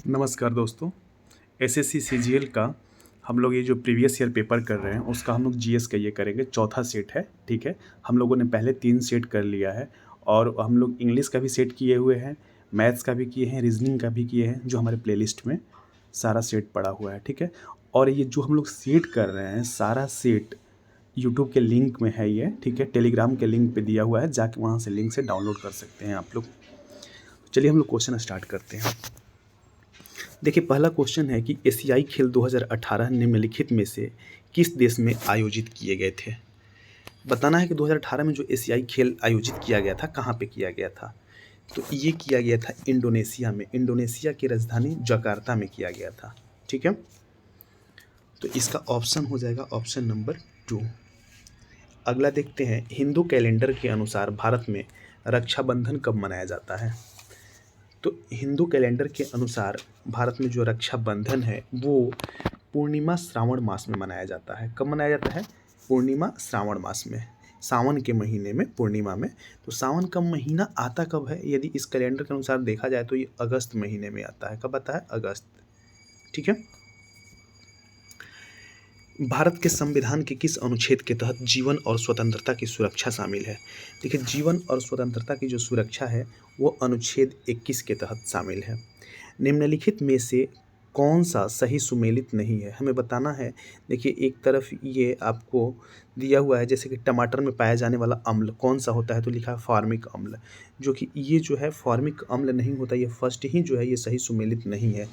नमस्कार दोस्तों। SSC CGL का हम लोग ये जो प्रीवियस ईयर पेपर कर रहे हैं उसका हम लोग जीएस का ये करेंगे, चौथा सेट है। ठीक है, हम लोगों ने पहले 3 सेट कर लिया है और हम लोग इंग्लिश का भी सेट किए हुए हैं, मैथ्स का भी किए हैं, रीजनिंग का भी किए हैं, जो हमारे प्लेलिस्ट में सारा सेट पड़ा हुआ है। ठीक है, और ये जो हम लोग सेट कर रहे हैं सारा सेट यूट्यूब के लिंक में है ये। ठीक है, टेलीग्राम के लिंक पे दिया हुआ है, जाके वहाँ से लिंक से डाउनलोड कर सकते हैं आप लोग। चलिए हम लोग क्वेश्चन स्टार्ट करते हैं। देखिए, पहला क्वेश्चन है कि एशियाई खेल 2018 निम्नलिखित में से किस देश में आयोजित किए गए थे। बताना है कि 2018 में जो एशियाई खेल आयोजित किया गया था कहाँ पे किया गया था। तो ये किया गया था इंडोनेशिया में। इंडोनेशिया की राजधानी जकार्ता में किया गया था। ठीक है, तो इसका ऑप्शन हो जाएगा ऑप्शन नंबर 2। अगला देखते हैं, हिंदू कैलेंडर के अनुसार भारत में रक्षाबंधन कब मनाया जाता है। तो हिंदू कैलेंडर के अनुसार भारत में जो रक्षाबंधन है वो पूर्णिमा श्रावण मास में मनाया जाता है। कब मनाया जाता है? पूर्णिमा श्रावण मास में, सावन के महीने में, पूर्णिमा में। तो सावन का महीना आता कब है? यदि इस कैलेंडर के अनुसार देखा जाए तो ये अगस्त महीने में आता है। कब आता है? अगस्त। ठीक है, भारत के संविधान के किस अनुच्छेद के तहत जीवन और स्वतंत्रता की सुरक्षा शामिल है? देखिए, जीवन और स्वतंत्रता की जो सुरक्षा है वो अनुच्छेद 21 के तहत शामिल है। निम्नलिखित में से कौन सा सही सुमेलित नहीं है, हमें बताना है। देखिए, एक तरफ ये आपको दिया हुआ है, जैसे कि टमाटर में पाया जाने वाला अम्ल कौन सा होता है, तो लिखा है फॉर्मिक अम्ल, जो कि ये जो है फॉर्मिक अम्ल नहीं होता। ये फर्स्ट ही जो है ये सही सुमेलित नहीं है।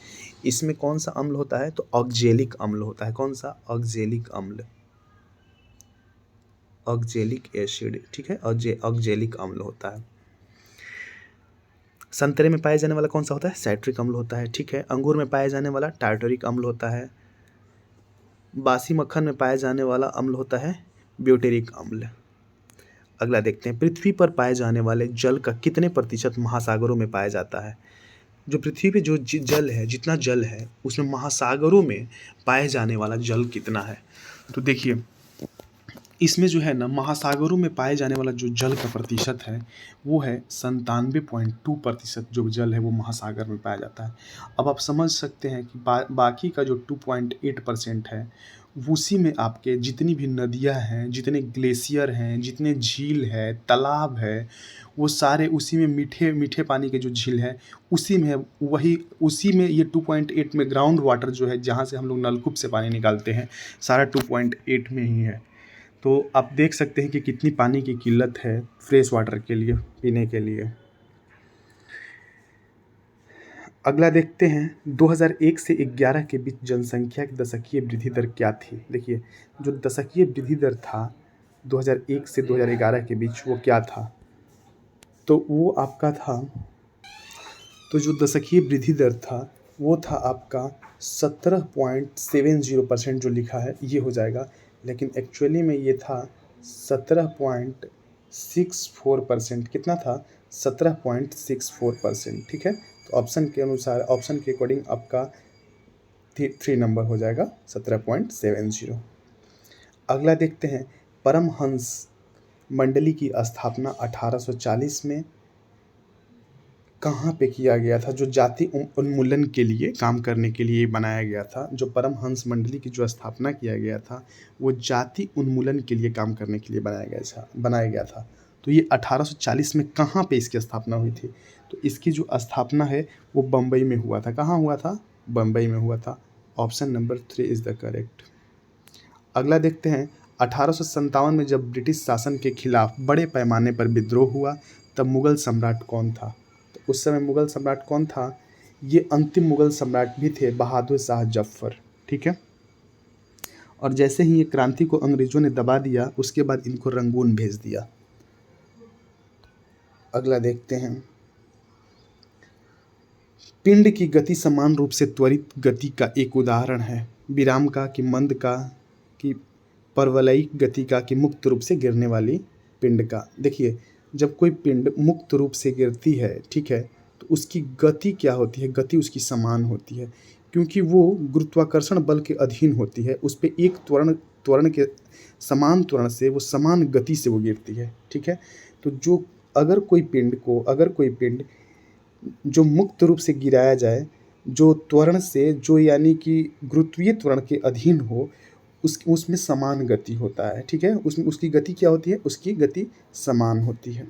इसमें कौन सा अम्ल होता है? तो ऑक्जेलिक अम्ल होता है। कौन सा? ऑक्जेलिक अम्ल, ऑक्जेलिक एसिड। ठीक है, ऑक्जेलिक अम्ल होता है। संतरे में पाया जाने वाला कौन सा होता है? साइट्रिक अम्ल होता है। ठीक है, अंगूर में पाया जाने वाला टार्टरिक अम्ल होता है। बासी मक्खन में पाया जाने वाला अम्ल होता है ब्यूटेरिक अम्ल। अगला देखते हैं, पृथ्वी पर पाए जाने वाले जल का कितने प्रतिशत महासागरों में पाया जाता है। जो पृथ्वी पे जो जल है, जितना जल है उसमें महासागरों में पाए जाने वाला जल कितना है। तो देखिए, इसमें जो है ना, महासागरों में पाए जाने वाला जो जल का प्रतिशत है वो है 97.2% जो जल है वो महासागर में पाया जाता है। अब आप समझ सकते हैं कि बाकी का जो 2.8% है उसी में आपके जितनी भी नदियां हैं, जितने ग्लेशियर हैं, जितने झील है, तालाब है, वो सारे उसी में, मीठे मीठे पानी के जो झील है उसी में है। वही उसी में ये 2.8 में ग्राउंड वाटर जो है, जहाँ से हम लोग नलकूप से पानी निकालते हैं, सारा 2.8 में ही है। तो आप देख सकते हैं कि कितनी पानी की किल्लत है फ्रेश वाटर के लिए, पीने के लिए। अगला देखते हैं, 2001 से 11 के बीच जनसंख्या की दशकीय वृद्धि दर क्या थी। देखिए, जो दशकीय वृद्धि दर था 2001 से 2011 के बीच वो क्या था, तो वो आपका था, तो जो दशकीय वृद्धि दर था वो था आपका 17.70% जो लिखा है ये हो जाएगा, लेकिन एक्चुअली में ये था 17.64%। कितना था? 17.64%। ठीक है, तो ऑप्शन के अनुसार, ऑप्शन के अकॉर्डिंग आपका 3 नंबर हो जाएगा 17.70। अगला देखते हैं, परमहंस मंडली की स्थापना 1840 में कहाँ पे किया गया था। जो जाति उन्मूलन के लिए काम करने के लिए बनाया गया था, जो परमहंस मंडली की जो स्थापना किया गया था वो जाति उन्मूलन के लिए काम करने के लिए बनाया गया था। तो ये 1840 में कहाँ पे इसकी स्थापना हुई थी? तो इसकी जो स्थापना है वो बम्बई में हुआ था। कहाँ हुआ था? बम्बई में हुआ था। Option number 3 is the correct. अगला देखते हैं, 1857 में जब ब्रिटिश शासन के खिलाफ बड़े पैमाने पर विद्रोह हुआ तब मुगल सम्राट कौन था। तो उस समय मुगल सम्राट कौन था? ये अंतिम मुगल सम्राट भी थे, बहादुर शाह जफर। ठीक है, और जैसे ही ये क्रांति को अंग्रेजों ने दबा दिया उसके बाद इनको रंगून भेज दिया। अगला देखते हैं, पिंड की गति समान रूप से त्वरित गति का एक उदाहरण है। विराम का, कि मंद का, कि परवलयिक गति का, कि मुक्त रूप से गिरने वाली पिंड का। देखिए, जब कोई पिंड मुक्त रूप से गिरती है, ठीक है, तो उसकी गति क्या होती है? गति उसकी समान होती है, क्योंकि वो गुरुत्वाकर्षण बल के अधीन होती है। उस पर एक त्वरण के समान त्वरण से, वो समान गति से वो गिरती है। ठीक है, तो अगर कोई पिंड जो मुक्त रूप से गिराया जाए जो त्वरण से, जो यानी कि गुरुत्वीय त्वरण के अधीन हो, उसमें समान गति होता है, ठीक है। उसमें उसकी गति क्या होती है, उसकी गति समान होती है।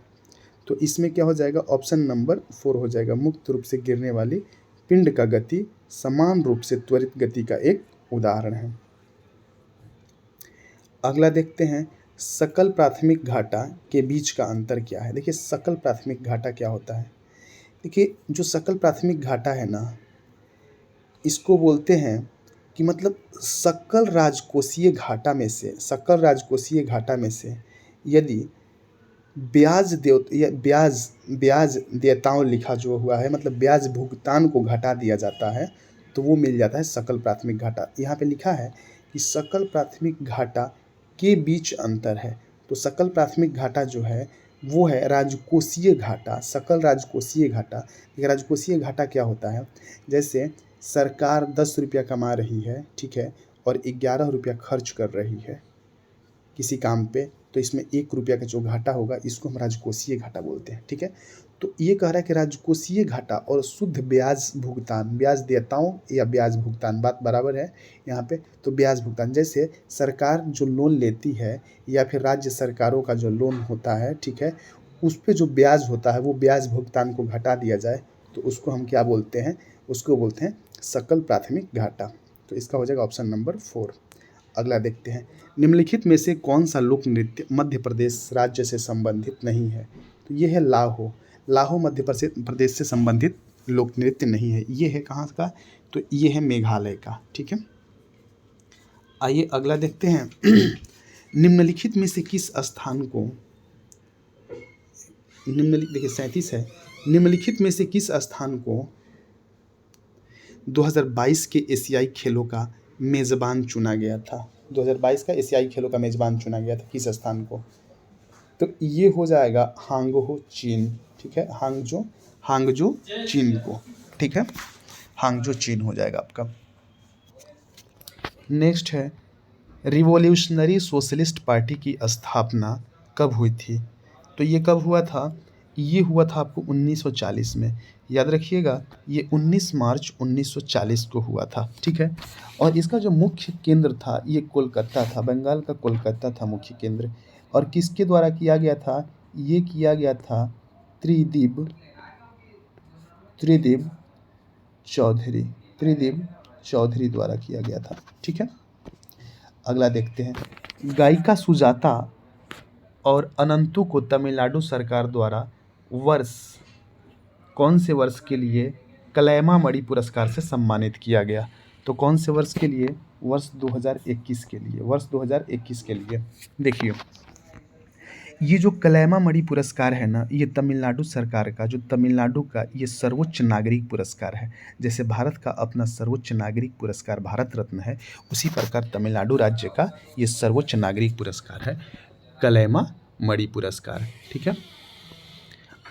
तो इसमें क्या हो जाएगा, ऑप्शन नंबर 4 हो जाएगा। मुक्त रूप से गिरने वाली पिंड का गति समान रूप से त्वरित गति का एक उदाहरण है। अगला देखते हैं, सकल प्राथमिक घाटा के बीच का अंतर क्या है। देखिए सकल प्राथमिक घाटा क्या होता है। देखिए जो सकल प्राथमिक घाटा है ना, इसको बोलते हैं कि मतलब सकल राजकोषीय घाटा में से, सकल राजकोषीय घाटा में से यदि ब्याज देव या ब्याज देयताओं लिखा जो हुआ है, मतलब ब्याज भुगतान को घटा दिया जाता है, तो वो मिल जाता है सकल प्राथमिक घाटा। यहाँ पे लिखा है कि सकल प्राथमिक घाटा के बीच अंतर है। तो सकल प्राथमिक घाटा जो है वो है राजकोषीय घाटा, सकल राजकोषीय घाटा। ये राजकोषीय घाटा क्या होता है, जैसे सरकार 10 रुपया कमा रही है, ठीक है, और 11 रुपया खर्च कर रही है किसी काम पे, तो इसमें 1 रुपया का जो घाटा होगा इसको हम राजकोषीय घाटा बोलते हैं, ठीक है। तो ये कह रहा है कि राजकोषीय घाटा और शुद्ध ब्याज भुगतान, ब्याज देयताओं या ब्याज भुगतान, बात बराबर है यहाँ पे। तो ब्याज भुगतान, जैसे सरकार जो लोन लेती है या फिर राज्य सरकारों का जो लोन होता है, ठीक है, उस पर जो ब्याज होता है वो ब्याज भुगतान को घटा दिया जाए, तो उसको हम क्या बोलते हैं, उसको बोलते हैं सकल प्राथमिक घाटा। तो इसका हो जाएगा ऑप्शन नंबर 4। अगला देखते हैं, निम्नलिखित में से कौन सा लोक नृत्य मध्य प्रदेश राज्य से संबंधित नहीं है। तो ये है लाहो। लाहो मध्य प्रदेश से संबंधित लोक नृत्य नहीं है। ये है कहाँ का, तो ये है मेघालय का, ठीक है। आइए अगला देखते हैं, निम्नलिखित में से किस स्थान को, देखिए 37 है, निम्नलिखित में से किस स्थान को 2022 के एशियाई खेलों का मेज़बान चुना गया था। 2022 का एशियाई खेलों का मेज़बान चुना गया था किस स्थान को, तो ये हो जाएगा हांगझो चीन, ठीक है, हांगझो चीन को, ठीक है, हांगझो चीन हो जाएगा आपका। नेक्स्ट है, रिवॉल्यूशनरी सोशलिस्ट पार्टी की स्थापना कब हुई थी। तो ये कब हुआ था, ये हुआ था आपको 1940 में, याद रखिएगा, ये 19 मार्च 1940 को हुआ था, ठीक है। और इसका जो मुख्य केंद्र था ये कोलकाता था, बंगाल का कोलकाता था मुख्य केंद्र। और किसके द्वारा किया गया था, ये किया गया था त्रिदिब चौधरी द्वारा किया गया था, ठीक है। अगला देखते हैं, गायिका सुजाता और अनंतु को तमिलनाडु सरकार द्वारा कौन से वर्ष के लिए कलैमामणि पुरस्कार से सम्मानित किया गया। तो कौन से वर्ष के लिए, वर्ष 2021 के लिए, वर्ष 2021 के लिए। देखिए ये जो कलैमामणि पुरस्कार है ना, ये तमिलनाडु सरकार का, जो तमिलनाडु का ये सर्वोच्च नागरिक पुरस्कार है। जैसे भारत का अपना सर्वोच्च नागरिक पुरस्कार भारत रत्न है, उसी प्रकार तमिलनाडु राज्य का ये सर्वोच्च नागरिक पुरस्कार है कलैमामणि पुरस्कार, ठीक है।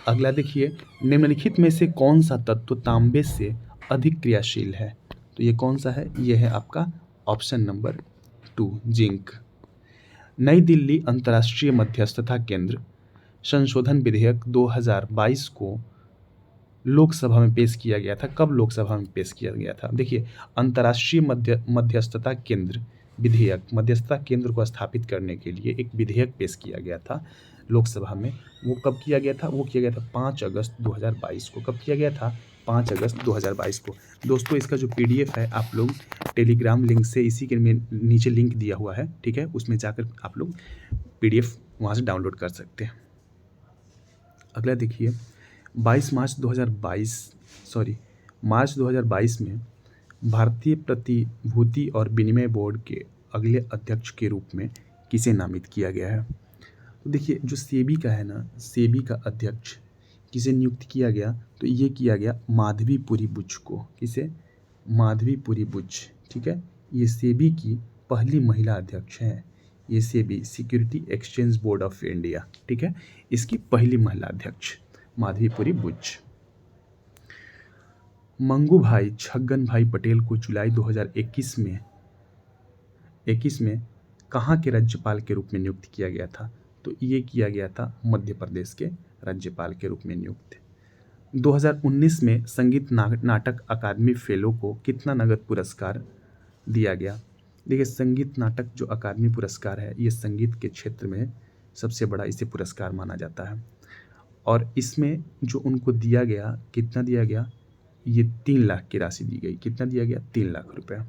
अगला देखिए, निम्नलिखित में से कौन सा तत्व तांबे से अधिक क्रियाशील है। तो ये कौन सा है, ये है आपका ऑप्शन नंबर 2 जिंक। नई दिल्ली अंतर्राष्ट्रीय मध्यस्थता केंद्र संशोधन विधेयक 2022 को लोकसभा में पेश किया गया था। कब लोकसभा में पेश किया गया था, देखिए अंतर्राष्ट्रीय मध्यस्थता केंद्र विधेयक, मध्यस्थता केंद्र को स्थापित करने के लिए एक विधेयक पेश किया गया था लोकसभा में। वो कब किया गया था, वो किया गया था 5 अगस्त 2022 को। कब किया गया था, 5 अगस्त 2022 को। दोस्तों इसका जो PDF है आप लोग टेलीग्राम लिंक से, इसी के में नीचे लिंक दिया हुआ है, ठीक है, उसमें जाकर आप लोग PDF वहाँ से डाउनलोड कर सकते हैं। अगला देखिए, मार्च 2022 में भारतीय प्रतिभूति और विनिमय बोर्ड के अगले अध्यक्ष के रूप में किसे नामित किया गया है। तो देखिए जो सेबी का है ना, सेबी का अध्यक्ष किसे नियुक्त किया गया, तो ये किया गया माधवीपुरी बुच को। किसे, माधवीपुरी बुच, ठीक है। ये सेबी की पहली महिला अध्यक्ष हैं। ये SEBI security exchange board of India, ठीक है, इसकी पहली महिला अध्यक्ष माधवीपुरी बुच। मंगू भाई छगन भाई पटेल को जुलाई 2021 में कहाँ के राज्यपाल के रूप में नियुक्त किया गया था। तो ये किया गया था मध्य प्रदेश के राज्यपाल के रूप में नियुक्त। 2019 में संगीत नाटक अकादमी फेलो को कितना नगद पुरस्कार दिया गया? देखिए, संगीत नाटक जो अकादमी पुरस्कार है, ये संगीत के क्षेत्र में सबसे बड़ा इसे पुरस्कार माना जाता है और इसमें जो उनको दिया गया, कितना दिया गया? ये 3 लाख की राशि दी गई। कितना दिया गया? 3 लाख रुपया।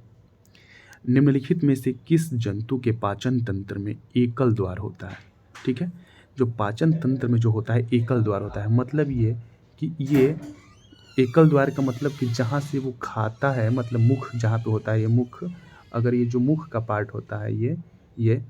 निम्नलिखित में से किस जंतु के पाचन तंत्र में एकल द्वार होता है? ठीक है, जो पाचन तंत्र में जो होता है एकल द्वार होता है, मतलब ये कि ये एकल द्वार का मतलब कि जहाँ से वो खाता है, मतलब मुख जहाँ पे होता है, ये मुख, अगर ये जो मुख का पार्ट होता है, ये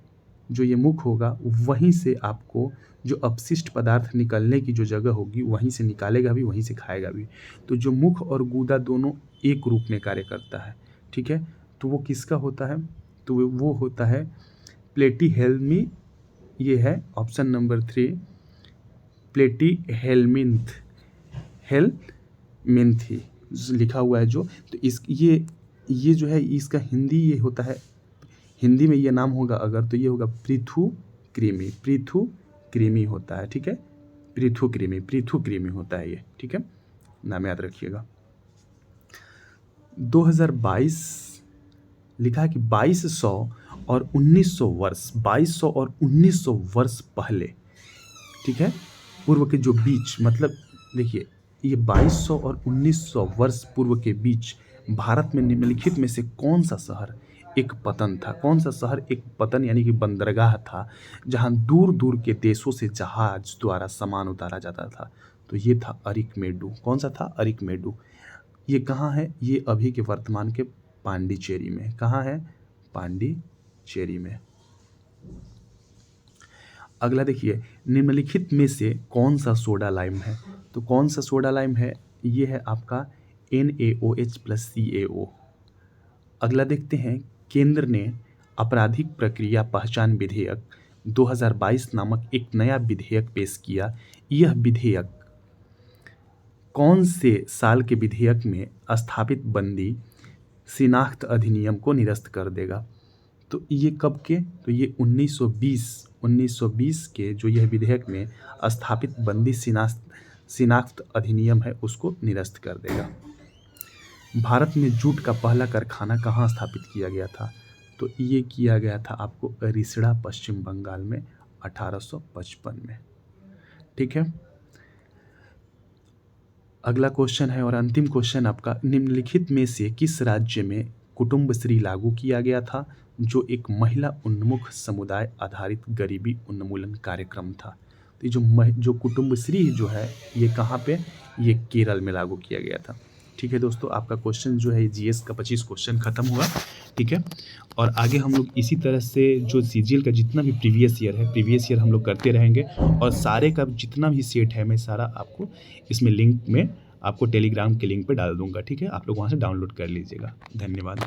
जो ये मुख होगा, वहीं से आपको जो अपशिष्ट पदार्थ निकलने की जो जगह होगी, वहीं से निकालेगा भी, वहीं से खाएगा भी। तो जो मुख और गूदा दोनों एक रूप में कार्य करता है, ठीक है, तो वो किसका होता है? तो वो होता है प्लेटीहेल्मी। ये है ऑप्शन नंबर 3, प्लेटीहेल्मिन्थ, हेलमिन्थी लिखा हुआ है जो। तो इस ये जो है, इसका हिंदी ये होता है, हिंदी में ये नाम होगा अगर, तो ये होगा पृथुकृमि। पृथुकृमि होता है, ठीक है, पृथुकृमि होता है ये, ठीक है, नाम याद रखिएगा। 2022 लिखा है कि 2200 और 1900 वर्ष, 2200 और 1900 वर्ष पहले, ठीक है, पूर्व के जो बीच, मतलब देखिए, ये 2200 और 1900 वर्ष पूर्व के बीच भारत में निम्नलिखित में से कौन सा शहर एक पतन था? कौन सा शहर एक पतन यानी कि बंदरगाह था, जहां दूर दूर के देशों से जहाज द्वारा सामान उतारा जाता था? तो ये था अरिकमेडु। कौन सा था? अरिकमेडु। ये कहाँ है? ये अभी के वर्तमान के पांडिचेरी में। कहाँ है? पांडिचेरी में। अगला देखिए, निम्नलिखित में से कौन सा सोडा लाइम है? तो कौन सा सोडा लाइम है? ये है आपका NaOH+CaO। अगला देखते हैं, केंद्र ने आपराधिक प्रक्रिया पहचान विधेयक 2022 नामक एक नया विधेयक पेश किया। यह विधेयक कौन से साल के विधेयक में स्थापित बंदी शिनाख्त अधिनियम को निरस्त कर देगा? तो ये कब के? तो ये 1920 के जो यह विधेयक में स्थापित बंदी शिनाख्त अधिनियम है, उसको निरस्त कर देगा। भारत में जूट का पहला कारखाना कहाँ स्थापित किया गया था? तो ये किया गया था आपको रिसड़ा, पश्चिम बंगाल में 1855 में, ठीक है। अगला क्वेश्चन है और अंतिम क्वेश्चन आपका, निम्नलिखित में से किस राज्य में कुटुंबश्री लागू किया गया था, जो एक महिला उन्मुख समुदाय आधारित गरीबी उन्मूलन कार्यक्रम था? तो ये जो कुटुंबश्री जो है, ये कहाँ पे? ये केरल में लागू किया गया था, ठीक है दोस्तों। आपका क्वेश्चन जो है जीएस का 25 क्वेश्चन खत्म हुआ, ठीक है। और आगे हम लोग इसी तरह से जो सीजीएल का जितना भी प्रीवियस ईयर हम लोग करते रहेंगे, और सारे का जितना भी सेट है मैं सारा आपको इसमें लिंक में आपको टेलीग्राम के लिंक पे डाल दूंगा, ठीक है। आप लोग वहाँ से डाउनलोड कर लीजिएगा। धन्यवाद।